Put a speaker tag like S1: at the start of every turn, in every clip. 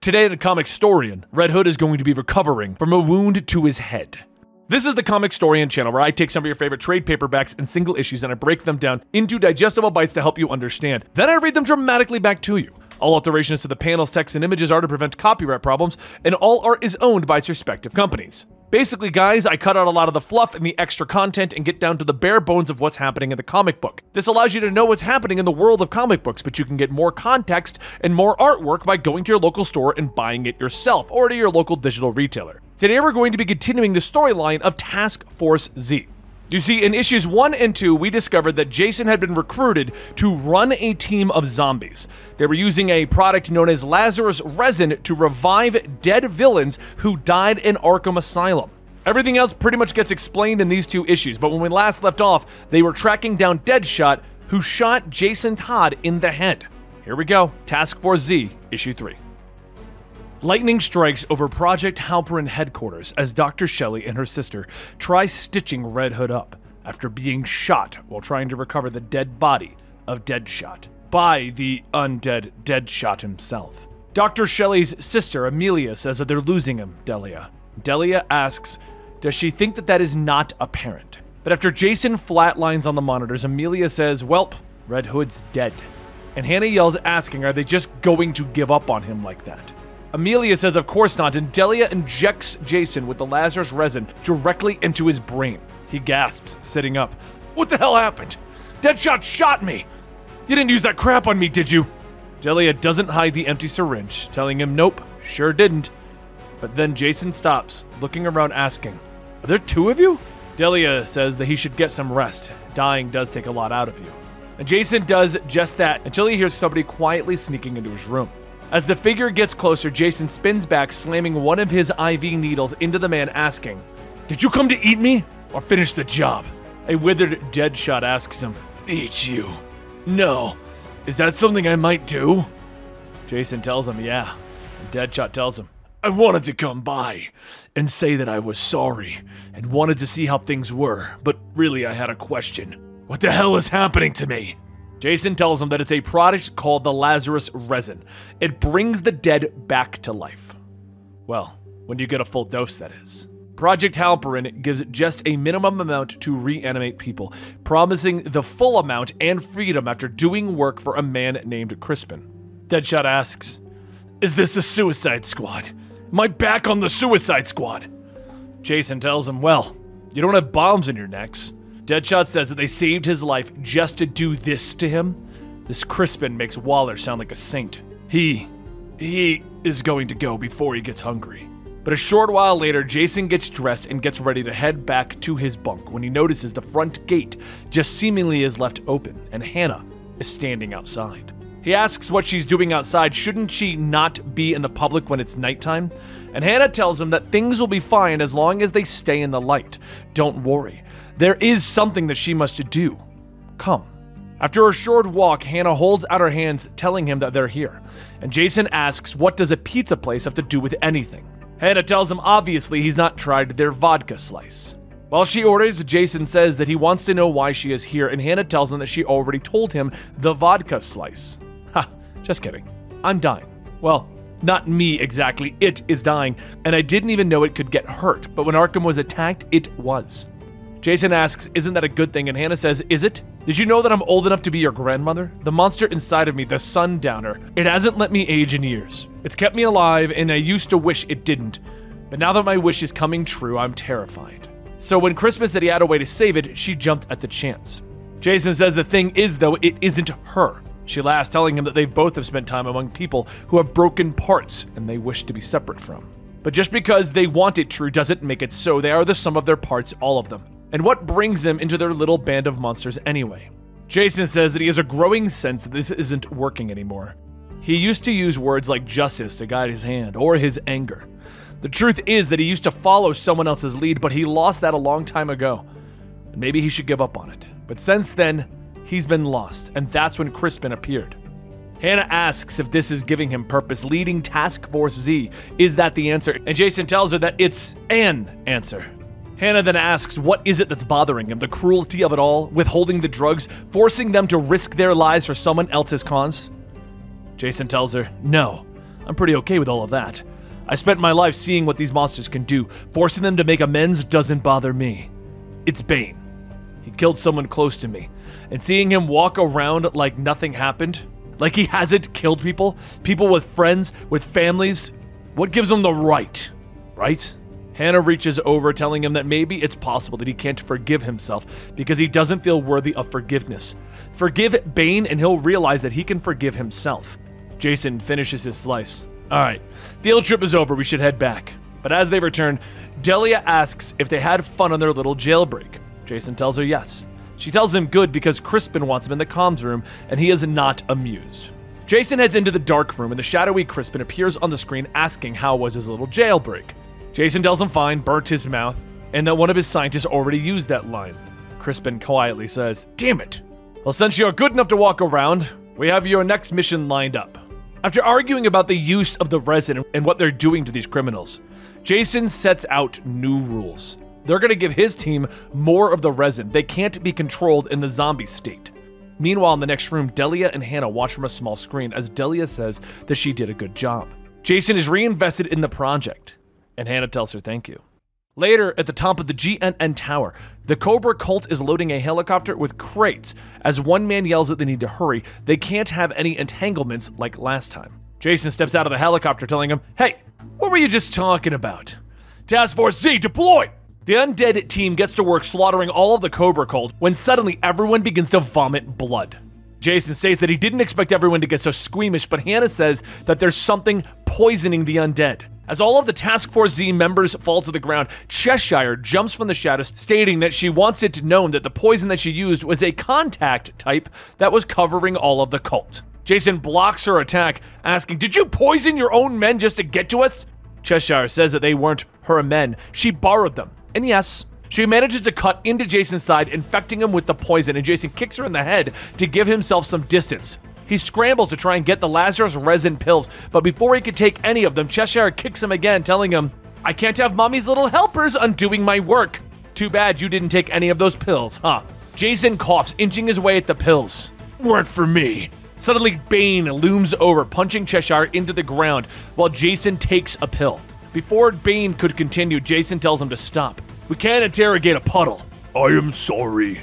S1: Today in Comicstorian, Red Hood is going to be recovering from a wound to his head. This is the Comicstorian channel where I take some of your favorite trade paperbacks and single issues and I break them down into digestible bites to help you understand. Then I read them dramatically back to you. All alterations to the panels, text, and images are to prevent copyright problems, and all art is owned by its respective companies. Basically, guys, I cut out a lot of the fluff and the extra content and get down to the bare bones of what's happening in the comic book. This allows you to know what's happening in the world of comic books, but you can get more context and more artwork by going to your local store and buying it yourself, or to your local digital retailer. Today we're going to be continuing the storyline of Task Force Z. You see, in issues 1 and 2, we discovered that Jason had been recruited to run a team of zombies. They were using a product known as Lazarus resin to revive dead villains who died in Arkham Asylum. Everything else pretty much gets explained in these 2 issues, but when we last left off, they were tracking down Deadshot, who shot Jason Todd in the head. Here we go, Task Force Z, issue 3. Lightning strikes over Project Halperin headquarters as Dr. Shelley and her sister try stitching Red Hood up after being shot while trying to recover the dead body of Deadshot by the undead Deadshot himself. Dr. Shelley's sister, Amelia, says that they're losing him, Delia. Delia asks, does she think that is not apparent? But after Jason flatlines on the monitors, Amelia says, welp, Red Hood's dead. And Hannah yells asking, are they just going to give up on him like that? Amelia says of course not, and Delia injects Jason with the Lazarus resin directly into his brain. He gasps, sitting up. What the hell happened? Deadshot shot me! You didn't use that crap on me, did you? Delia doesn't hide the empty syringe, telling him nope, sure didn't. But then Jason stops, looking around asking, are there 2 of you? Delia says that he should get some rest. Dying does take a lot out of you. And Jason does just that until he hears somebody quietly sneaking into his room. As the figure gets closer, Jason spins back, slamming one of his IV needles into the man, asking, did you come to eat me or finish the job? A withered Deadshot asks him, eat you? No. Is that something I might do? Jason tells him, yeah. And Deadshot tells him, I wanted to come by and say that I was sorry and wanted to see how things were, but really I had a question. What the hell is happening to me? Jason tells him that it's a product called the Lazarus resin. It brings the dead back to life. Well, when you get a full dose, that is. Project Halperin gives just a minimum amount to reanimate people, promising the full amount and freedom after doing work for a man named Crispin. Deadshot asks, is this the Suicide Squad? Am I back on the Suicide Squad? Jason tells him, well, you don't have bombs in your necks. Deadshot says that they saved his life just to do this to him. This Crispin makes Waller sound like a saint. He is going to go before he gets hungry. But a short while later, Jason gets dressed and gets ready to head back to his bunk when he notices the front gate just seemingly is left open and Hannah is standing outside. He asks what she's doing outside. Shouldn't she not be in the public when it's nighttime? And Hannah tells him that things will be fine as long as they stay in the light. Don't worry. There is something that she must do. Come. After a short walk, Hannah holds out her hands, telling him that they're here. And Jason asks, what does a pizza place have to do with anything? Hannah tells him obviously he's not tried their vodka slice. While she orders, Jason says that he wants to know why she is here, and Hannah tells him that she already told him the vodka slice. Ha, just kidding. I'm dying. Well, not me exactly, it is dying, and I didn't even know it could get hurt, but when Arkham was attacked, it was. Jason asks, isn't that a good thing? And Hannah says, is it? Did you know that I'm old enough to be your grandmother? The monster inside of me, the sundowner, it hasn't let me age in years. It's kept me alive, and I used to wish it didn't. But now that my wish is coming true, I'm terrified. So when Crispin said he had a way to save it, she jumped at the chance. Jason says the thing is, though, it isn't her. She laughs, telling him that they both have spent time among people who have broken parts and they wish to be separate from. But just because they want it true doesn't make it so. They are the sum of their parts, all of them. And what brings them into their little band of monsters anyway? Jason says that he has a growing sense that this isn't working anymore. He used to use words like justice to guide his hand, or his anger. The truth is that he used to follow someone else's lead, but he lost that a long time ago. And maybe he should give up on it. But since then, he's been lost, and that's when Crispin appeared. Hannah asks if this is giving him purpose, leading Task Force Z. Is that the answer? And Jason tells her that it's an answer. Hannah then asks what is it that's bothering him, the cruelty of it all, withholding the drugs, forcing them to risk their lives for someone else's cause? Jason tells her, no, I'm pretty okay with all of that. I spent my life seeing what these monsters can do. Forcing them to make amends doesn't bother me. It's Bane. He killed someone close to me. And seeing him walk around like nothing happened, like he hasn't killed people with friends, with families, what gives him the right? Right? Hannah reaches over, telling him that maybe it's possible that he can't forgive himself because he doesn't feel worthy of forgiveness. Forgive Bane and he'll realize that he can forgive himself. Jason finishes his slice. Alright, field trip is over, we should head back. But as they return, Delia asks if they had fun on their little jailbreak. Jason tells her yes. She tells him good because Crispin wants him in the comms room and he is not amused. Jason heads into the dark room and the shadowy Crispin appears on the screen asking how was his little jailbreak. Jason tells him fine, burnt his mouth, and that one of his scientists already used that line. Crispin quietly says, "Damn it. Well, since you're good enough to walk around, we have your next mission lined up." After arguing about the use of the resin and what they're doing to these criminals, Jason sets out new rules. They're going to give his team more of the resin. They can't be controlled in the zombie state. Meanwhile, in the next room, Delia and Hannah watch from a small screen as Delia says that she did a good job. Jason is reinvested in the project, and Hannah tells her thank you. Later, at the top of the GNN tower, the Cobra cult is loading a helicopter with crates. As one man yells that they need to hurry, they can't have any entanglements like last time. Jason steps out of the helicopter telling him, "Hey, what were you just talking about? Task Force Z, deploy!" The undead team gets to work slaughtering all of the Cobra cult when suddenly everyone begins to vomit blood. Jason states that he didn't expect everyone to get so squeamish, but Hannah says that there's something poisoning the undead. As all of the Task Force Z members fall to the ground, Cheshire jumps from the shadows, stating that she wants it known that the poison that she used was a contact type that was covering all of the cult. Jason blocks her attack, asking, "Did you poison your own men just to get to us?" Cheshire says that they weren't her men, she borrowed them. And yes, she manages to cut into Jason's side, infecting him with the poison, and Jason kicks her in the head to give himself some distance. He scrambles to try and get the Lazarus resin pills, but before he can take any of them, Cheshire kicks him again, telling him, "I can't have mommy's little helpers undoing my work. Too bad you didn't take any of those pills, huh?" Jason coughs, inching his way at the pills. "Weren't for me." Suddenly, Bane looms over, punching Cheshire into the ground while Jason takes a pill. Before Bane could continue, Jason tells him to stop. "We can't interrogate a puddle." "I am sorry,"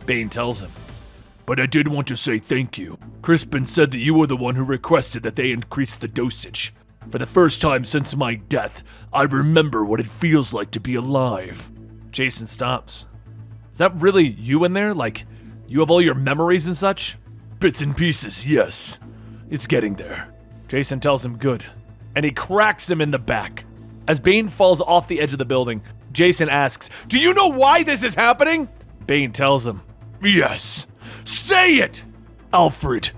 S1: Bane tells him. "But I did want to say thank you. Crispin said that you were the one who requested that they increase the dosage. For the first time since my death, I remember what it feels like to be alive." Jason stops. "Is that really you in there? Like, you have all your memories and such?" "Bits and pieces, yes. It's getting there." Jason tells him good, and he cracks him in the back. As Bane falls off the edge of the building, Jason asks, "Do you know why this is happening?" Bane tells him, "Yes. Say it!" "Alfred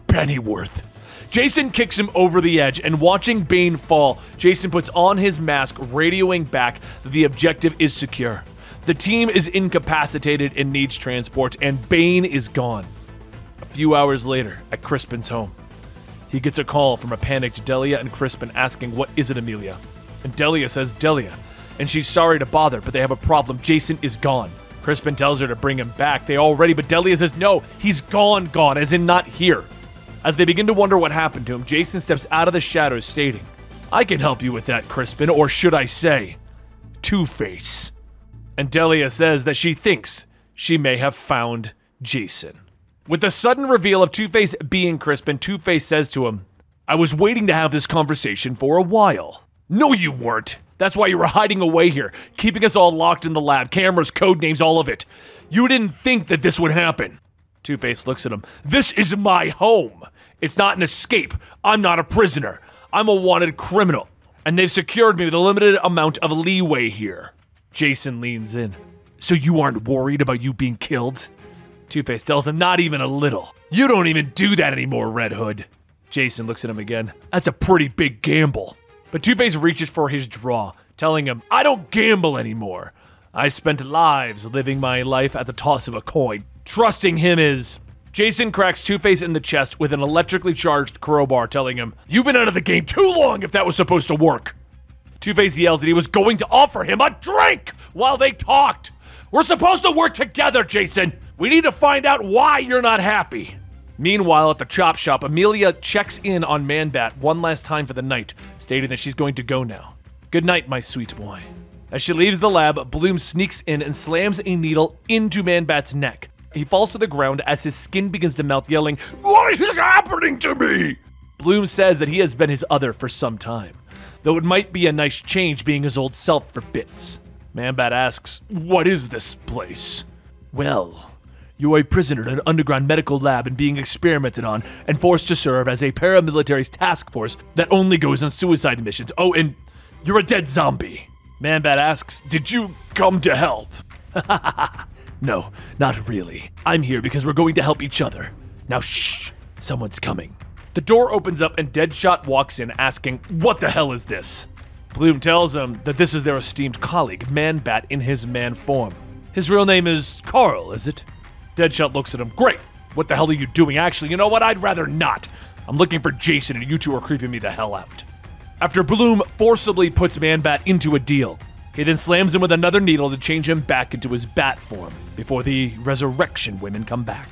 S1: Pennyworth." Jason kicks him over the edge, and watching Bane fall, Jason puts on his mask, radioing back that the objective is secure. The team is incapacitated and needs transport, and Bane is gone. A few hours later, at Crispin's home, he gets a call from a panicked Delia and Crispin asking, "What is it, Amelia?" And Delia says Delia, and she's sorry to bother, but they have a problem. Jason is gone. Crispin tells her to bring him back. They all ready, but Delia says no, he's gone, as in not here. As they begin to wonder what happened to him, Jason steps out of the shadows stating, "I can help you with that, Crispin, or should I say, Two-Face." And Delia says that she thinks she may have found Jason. With the sudden reveal of Two-Face being Crispin, Two-Face says to him, "I was waiting to have this conversation for a while." "No, you weren't. That's why you were hiding away here, keeping us all locked in the lab, cameras, code names, all of it. You didn't think that this would happen." Two-Face looks at him. "This is my home. It's not an escape. I'm not a prisoner. I'm a wanted criminal, and they've secured me with a limited amount of leeway here." Jason leans in. "So you aren't worried about you being killed?" Two-Face tells him, "Not even a little. You don't even do that anymore, Red Hood." Jason looks at him again. "That's a pretty big gamble." But Two-Face reaches for his draw, telling him, "I don't gamble anymore. I spent lives living my life at the toss of a coin. Trusting him is..." Jason cracks Two-Face in the chest with an electrically charged crowbar, telling him, "You've been out of the game too long if that was supposed to work." Two-Face yells that he was going to offer him a drink while they talked. "We're supposed to work together, Jason. We need to find out why you're not happy." Meanwhile, at the chop shop, Amelia checks in on Man-Bat one last time for the night, stating that she's going to go now. Good night, my sweet boy. As she leaves the lab, Bloom sneaks in and slams a needle into Man-Bat's neck. He falls to the ground as his skin begins to melt, yelling, "What is happening to me?" Bloom says that he has been his other for some time, though it might be a nice change being his old self for bits. Man-Bat asks, "What is this place?" "Well, you are a prisoner in an underground medical lab and being experimented on and forced to serve as a paramilitary task force that only goes on suicide missions. Oh, and you're a dead zombie." Man-Bat asks, "Did you come to help?" "No, not really. I'm here because we're going to help each other. Now shh, someone's coming." The door opens up and Deadshot walks in asking, "What the hell is this?" Bloom tells him that this is their esteemed colleague, Man-Bat, in his man form. "His real name is Carl, is it?" Deadshot looks at him. "Great. What the hell are you doing? Actually, you know what? I'd rather not. I'm looking for Jason and you two are creeping me the hell out." After Bloom forcibly puts Man-Bat into a deal, he then slams him with another needle to change him back into his bat form before the resurrection women come back.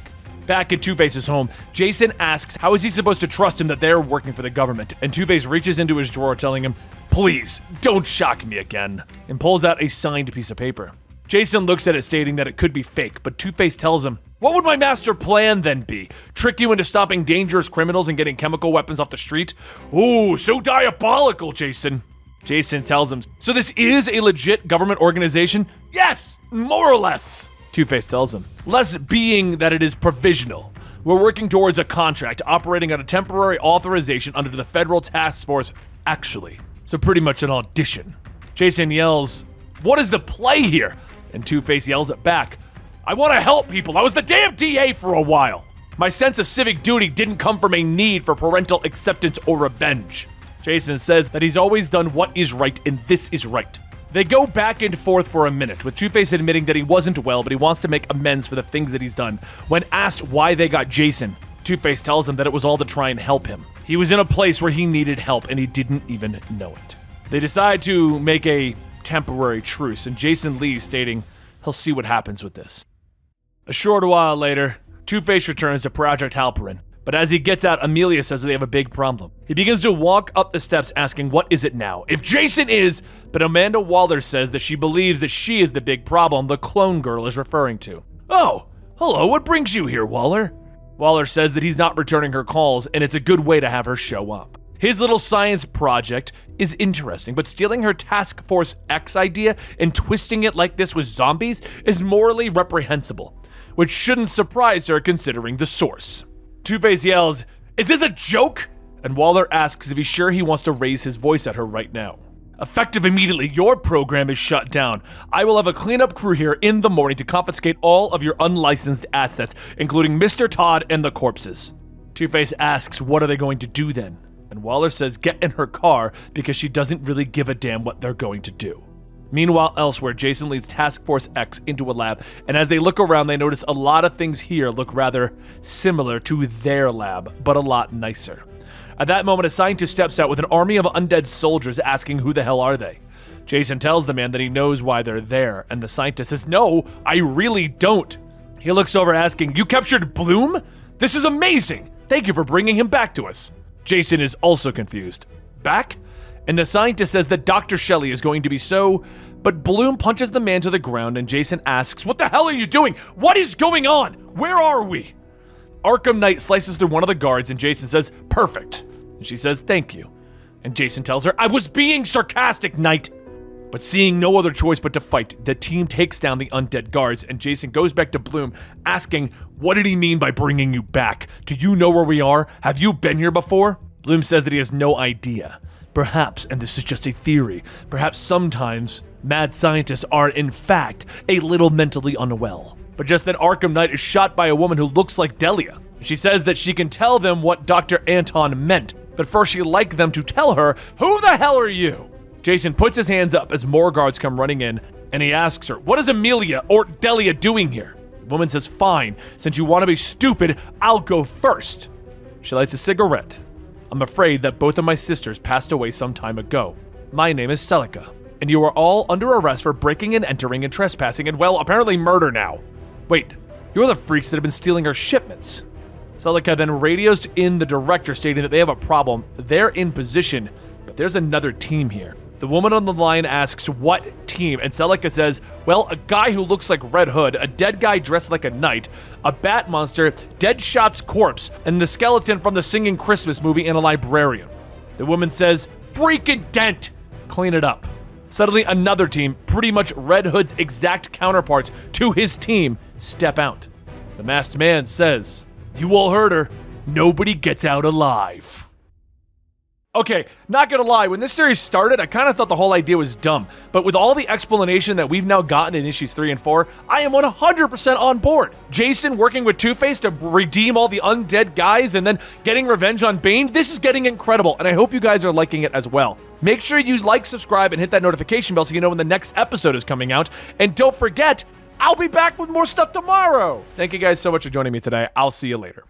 S1: Back at Two-Face's home, Jason asks how is he supposed to trust him that they're working for the government, and Two-Face reaches into his drawer telling him, "Please, don't shock me again," and pulls out a signed piece of paper. Jason looks at it stating that it could be fake, but Two-Face tells him, "What would my master plan then be? Trick you into stopping dangerous criminals and getting chemical weapons off the street? Ooh, so diabolical, Jason." Jason tells him, "So this is a legit government organization?" "Yes, more or less," Two-Face tells him. "Less being that it is provisional. We're working towards a contract operating on a temporary authorization under the federal task force, actually. So pretty much an audition." Jason yells, "What is the play here?" And Two-Face yells it back, "I want to help people. I was the damn DA for a while. My sense of civic duty didn't come from a need for parental acceptance or revenge." Jason says that he's always done what is right and this is right. They go back and forth for a minute, with Two-Face admitting that he wasn't well, but he wants to make amends for the things that he's done. When asked why they got Jason, Two-Face tells him that it was all to try and help him. He was in a place where he needed help and he didn't even know it. They decide to make a temporary truce, and Jason leaves stating he'll see what happens with this. A short while later, Two-Face returns to Project Halperin, but as he gets out, Amelia says that they have a big problem. He begins to walk up the steps asking, "What is it now? If Jason is..." But Amanda Waller says that she believes that she is the big problem the clone girl is referring to. "Oh, hello, what brings you here, Waller?" Waller says that he's not returning her calls and it's a good way to have her show up. His little science project is interesting, but stealing her Task Force X idea and twisting it like this with zombies is morally reprehensible, which shouldn't surprise her considering the source. Two-Face yells, "Is this a joke?" And Waller asks if he's sure he wants to raise his voice at her right now. "Effective immediately, your program is shut down. I will have a cleanup crew here in the morning to confiscate all of your unlicensed assets, including Mr. Todd and the corpses." Two-Face asks what are they going to do then? And Waller says get in her car because she doesn't really give a damn what they're going to do. Meanwhile, elsewhere, Jason leads Task Force X into a lab, and as they look around, they notice a lot of things here look rather similar to their lab, but a lot nicer. At that moment, a scientist steps out with an army of undead soldiers asking who the hell are they. Jason tells the man that he knows why they're there, and the scientist says, "No, I really don't." He looks over asking, "You captured Bloom? This is amazing! Thank you for bringing him back to us." Jason is also confused. "Back?" And the scientist says that Dr. Shelley is going to be so... But Bloom punches the man to the ground and Jason asks, "What the hell are you doing? What is going on? Where are we?" Arkham Knight slices through one of the guards and Jason says, "Perfect." And she says, "Thank you." And Jason tells her, "I was being sarcastic, Knight." But seeing no other choice but to fight, the team takes down the undead guards and Jason goes back to Bloom asking, "What did he mean by bringing you back? Do you know where we are? Have you been here before?" Bloom says that he has no idea. Perhaps, and this is just a theory, perhaps sometimes mad scientists are in fact a little mentally unwell. But just then Arkham Knight is shot by a woman who looks like Delia. She says that she can tell them what Dr. Anton meant, but first she'd like them to tell her, "Who the hell are you?" Jason puts his hands up as more guards come running in, and he asks her, "What is Amelia or Delia doing here?" The woman says, "Fine, since you want to be stupid, I'll go first." She lights a cigarette. "I'm afraid that both of my sisters passed away some time ago. My name is Celica, and you are all under arrest for breaking and entering and trespassing and, well, apparently murder now. Wait, you're the freaks that have been stealing our shipments." Celica then radios in the director stating that they have a problem. They're in position, but there's another team here. The woman on the line asks what team, and Celica says, well, a guy who looks like Red Hood, a dead guy dressed like a knight, a bat monster, Deadshot's corpse, and the skeleton from the Singing Christmas movie, and a librarian. The woman says, freaking Dent! Clean it up. Suddenly another team, pretty much Red Hood's exact counterparts to his team, step out. The masked man says, you all heard her, nobody gets out alive. Okay, not gonna lie, when this series started, I kind of thought the whole idea was dumb, but with all the explanation that we've now gotten in issues 3 and 4, I am 100% on board. Jason working with Two-Face to redeem all the undead guys and then getting revenge on Bane, this is getting incredible, and I hope you guys are liking it as well. Make sure you like, subscribe, and hit that notification bell so you know when the next episode is coming out, and don't forget, I'll be back with more stuff tomorrow! Thank you guys so much for joining me today. I'll see you later.